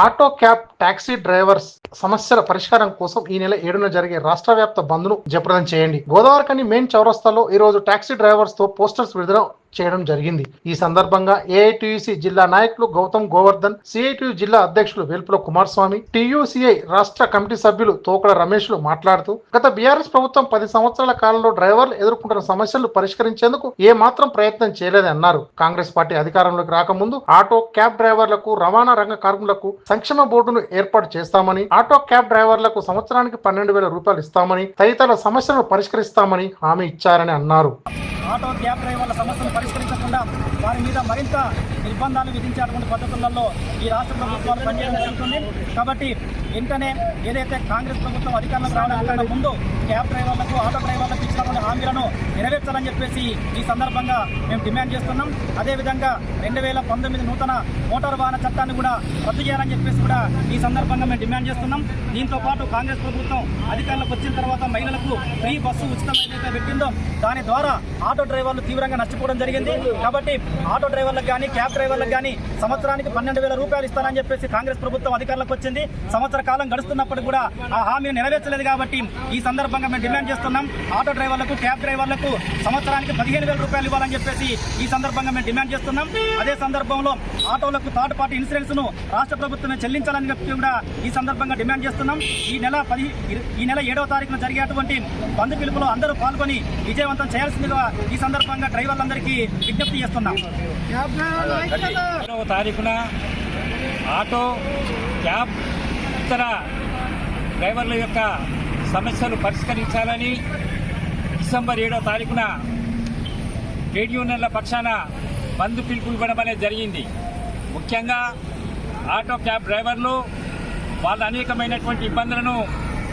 Auto cab taxi drivers సమస్యల పరిష్కారం కోసం ఈ నెల 7న జరిగే రాష్ట్ర వ్యాప్త బంద్ను జయప్రదం చేయండి. గోదావరిఖని మెయిన్ చౌరస్తాలో ఈ రోజు టాక్సీ డ్రైవర్స్ తో పోస్టర్స్ విడుదల చేయడం జరిగింది. ఈ సందర్భంగా ఏఐటీయూసీ జిల్లా నాయకులు గౌతమ్ గోవర్ధన్, సిఐటియు జిల్లా అధ్యక్షులు వేల్పుల కుమారస్వామి, టీయూసీఐ రాష్ట్ర కమిటీ సభ్యులు తోకడ రమేష్లు మాట్లాడుతూ గత బీఆర్ఎస్ ప్రభుత్వం 10 సంవత్సరాల కాలంలో డ్రైవర్లు ఎదుర్కొంటున్న సమస్యలు పరిష్కరించేందుకు ఏ మాత్రం ప్రయత్నం చేయలేదని అన్నారు. కాంగ్రెస్ పార్టీ అధికారంలోకి రాకముందు ఆటో క్యాబ్ డ్రైవర్లకు, రవాణా రంగ కార్మికులకు సంక్షేమ బోర్డును ఏర్పాటు చేస్తామని, ఆటో క్యాబ్ డ్రైవర్లకు సంవత్సరానికి 12,000 రూపాయలు ఇస్తామని, తదితర సమస్యలను పరిష్కరిస్తామని హామీ ఇచ్చారని అన్నారు. ఆటో క్యాబ్ డ్రైవర్ల సమస్యలు పరిష్కరించకుండా వారి మీద మరింత నిర్బంధాలు విధించేటువంటి పద్ధతులలో ఈ రాష్ట్ర ప్రభుత్వాలు పనిచేయడం జరుగుతుంది. కాబట్టి వెంటనే ఏదైతే కాంగ్రెస్ ప్రభుత్వం అధికారంలోకి రావడానికి ముందు క్యాబ్ డ్రైవర్లకు, ఆటో డ్రైవర్లకు ఇచ్చినటువంటి హామీలను నెరవేర్చాలని చెప్పేసి ఈ సందర్భంగా మేము డిమాండ్ చేస్తున్నాం. అదేవిధంగా 2019 నూతన మోటారు వాహన చట్టాన్ని కూడా రద్దు చేయాలని చెప్పేసి కూడా ఈ సందర్భంగా మేము డిమాండ్ చేస్తున్నాం. దీంతో పాటు కాంగ్రెస్ ప్రభుత్వం అధికారంలోకి వచ్చిన తర్వాత మహిళలకు ఫ్రీ బస్సు ఉచితం ఏదైతే పెట్టిందో దాని ద్వారా ఆటో డ్రైవర్లు తీవ్రంగా నష్టపోవడం జరిగింది. కాబట్టి ఆటో డ్రైవర్లకు కానీ, క్యాబ్ డ్రైవర్లకు కానీ సంవత్సరానికి 12,000 రూపాయలు ఇస్తానని చెప్పేసి కాంగ్రెస్ ప్రభుత్వం అధికారంలోకి వచ్చింది. సంవత్సర కాలం గడుస్తున్నప్పుడు కూడా ఆ హామీని నెరవేర్చలేదు. కాబట్టి ఈ సందర్భంగా మేము డిమాండ్ చేస్తున్నాం. ఆటో డ్రైవర్లకు, క్యాబ్ డ్రైవర్లకు సంవత్సరానికి 15,000 రూపాయలు ఇవ్వాలని చెప్పేసి ఈ సందర్భంగా మేము డిమాండ్ చేస్తున్నాం. అదే సందర్భంలో ఆటోలకు థర్డ్ పార్టీ ఇన్సూరెన్స్ ను రాష్ట్ర ప్రభుత్వమే చెల్లించాలని చెప్పి కూడా ఈ సందర్భంగా డిమాండ్ చేస్తున్నాం. ఈ నెల 7వ తారీఖున జరిగేటువంటి బంద్ పిలుపులో అందరూ పాల్గొని విజయవంతం చేయాల్సిందిగా ఈ సందర్భంగా డ్రైవర్లందరికీ విజ్ఞప్తి చేస్తున్నాం. 7వ తారీఖున ఆటో, క్యాబ్, ఇతర డ్రైవర్ల యొక్క సమస్యలు పరిష్కరించాలని డిసెంబర్ 7వ తారీఖున ట్రేడ్ యూనియన్ల పక్షాన బంద్ పిలుపులు ఇవ్వడం అనేది జరిగింది. ముఖ్యంగా ఆటో, క్యాబ్ డ్రైవర్లు వాళ్ళ అనేకమైనటువంటి ఇబ్బందులను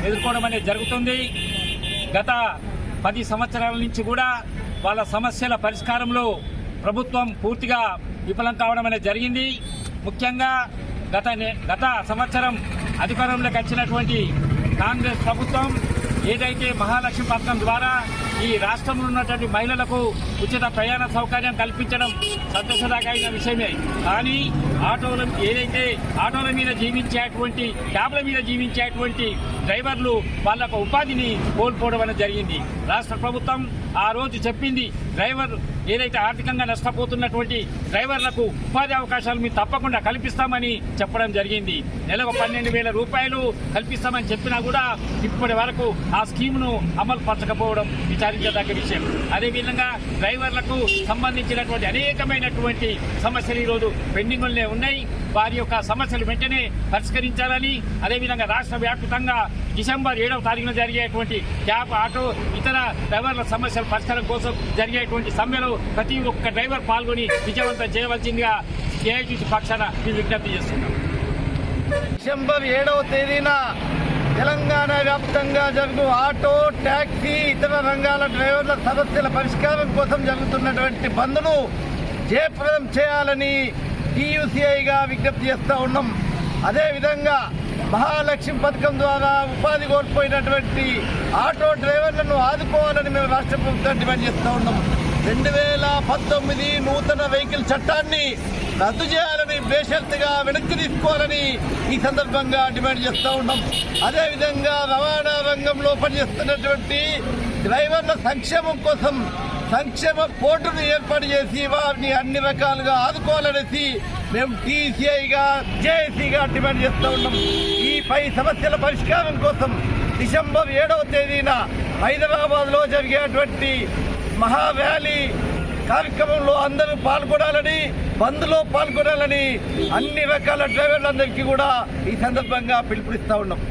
ఎదుర్కోవడం అనేది జరుగుతుంది. గత 10 సంవత్సరాల నుంచి కూడా వాళ్ళ సమస్యల పరిష్కారంలో ప్రభుత్వం పూర్తిగా విఫలం కావడం అనేది జరిగింది. ముఖ్యంగా గత సంవత్సరం అధికారంలోకి వచ్చినటువంటి కాంగ్రెస్ ప్రభుత్వం ఏదైతే మహాలక్ష్మి పథకం ద్వారా ఈ రాష్ట్రంలో ఉన్నటువంటి మహిళలకు ఉచిత ప్రయాణ సౌకర్యం కల్పించడం సంతోషదాయకమైన విషయమే. కానీ ఆటోల మీద జీవించేటువంటి, క్యాబ్ల మీద జీవించేటువంటి డ్రైవర్లు వాళ్ళకు ఉపాధిని కోల్పోవడం అనేది జరిగింది. రాష్ట్ర ప్రభుత్వం ఆ రోజు చెప్పింది, డ్రైవర్ ఏదైతే ఆర్థికంగా నష్టపోతున్నటువంటి డ్రైవర్లకు ఉపాధి అవకాశాలు మేము తప్పకుండా కల్పిస్తామని చెప్పడం జరిగింది. నెలకు 12,000 రూపాయలు కల్పిస్తామని చెప్పినా కూడా ఇప్పటి వరకు ఆ స్కీమ్ను అమలు పరచకపోవడం విచారించదగ్గ విషయం. అదేవిధంగా డ్రైవర్లకు సంబంధించినటువంటి అనేకమైనటువంటి సమస్యలు ఈరోజు పెండింగ్లోనే ఉన్నాయి. వారి యొక్క సమస్యలు వెంటనే పరిష్కరించాలని, అదేవిధంగా రాష్ట్ర వ్యాప్తంగా డిసెంబర్ 7వ తారీఖున జరిగేటువంటి క్యాబ్, ఆటో, ఇతర డ్రైవర్ల సమస్యల పరిష్కారం కోసం జరిగేటువంటి సమ్మెలో ప్రతి ఒక్క డ్రైవర్ పాల్గొని విజయవంతం చేయవలసిందిగా ఏఐటీసీ పక్షాన విజ్ఞప్తి చేస్తున్నాం. డిసెంబర్ 7వ తేదీన తెలంగాణ వ్యాప్తంగా జరుగు ఆటో, టాక్సీ, ఇతర రంగాల డ్రైవర్ల సమస్యల పరిష్కారం కోసం జరుగుతున్నటువంటి బంద్ను జయప్రదం చేయాలని టీయూసీఐగా విజ్ఞప్తి చేస్తూ ఉన్నాం. అదేవిధంగా మహాలక్ష్మి పథకం ద్వారా ఉపాధి కోల్పోయినటువంటి ఆటో డ్రైవర్లను ఆదుకోవాలని మేము రాష్ట్ర ప్రభుత్వాన్ని డిమాండ్ చేస్తూ ఉన్నాం. 2019 నూతన వెహికల్ చట్టాన్ని రద్దు చేయాలని, బేషరతుగా వెనక్కి తీసుకోవాలని ఈ సందర్భంగా డిమాండ్ చేస్తూ ఉన్నాం. అదేవిధంగా రవాణా రంగంలో పనిచేస్తున్నటువంటి డ్రైవర్ల సంక్షేమం కోసం సంక్షేమ బోర్డును ఏర్పాటు చేసి వారిని అన్ని రకాలుగా ఆదుకోవాలనేసి మేము టీసీఐగా, జేఏసీగా డిమాండ్ చేస్తూ ఉన్నాం. ఈ 10 సమస్యల పరిష్కారం కోసం డిసెంబర్ 7వ తేదీన హైదరాబాద్లో జరిగేటువంటి మహా ర్యాలీ కార్యక్రమంలో అందరూ పాల్గొనాలని, బంద్లో పాల్గొనాలని అన్ని రకాల డ్రైవర్లందరికీ కూడా ఈ సందర్భంగా పిలుపునిస్తూ ఉన్నాం.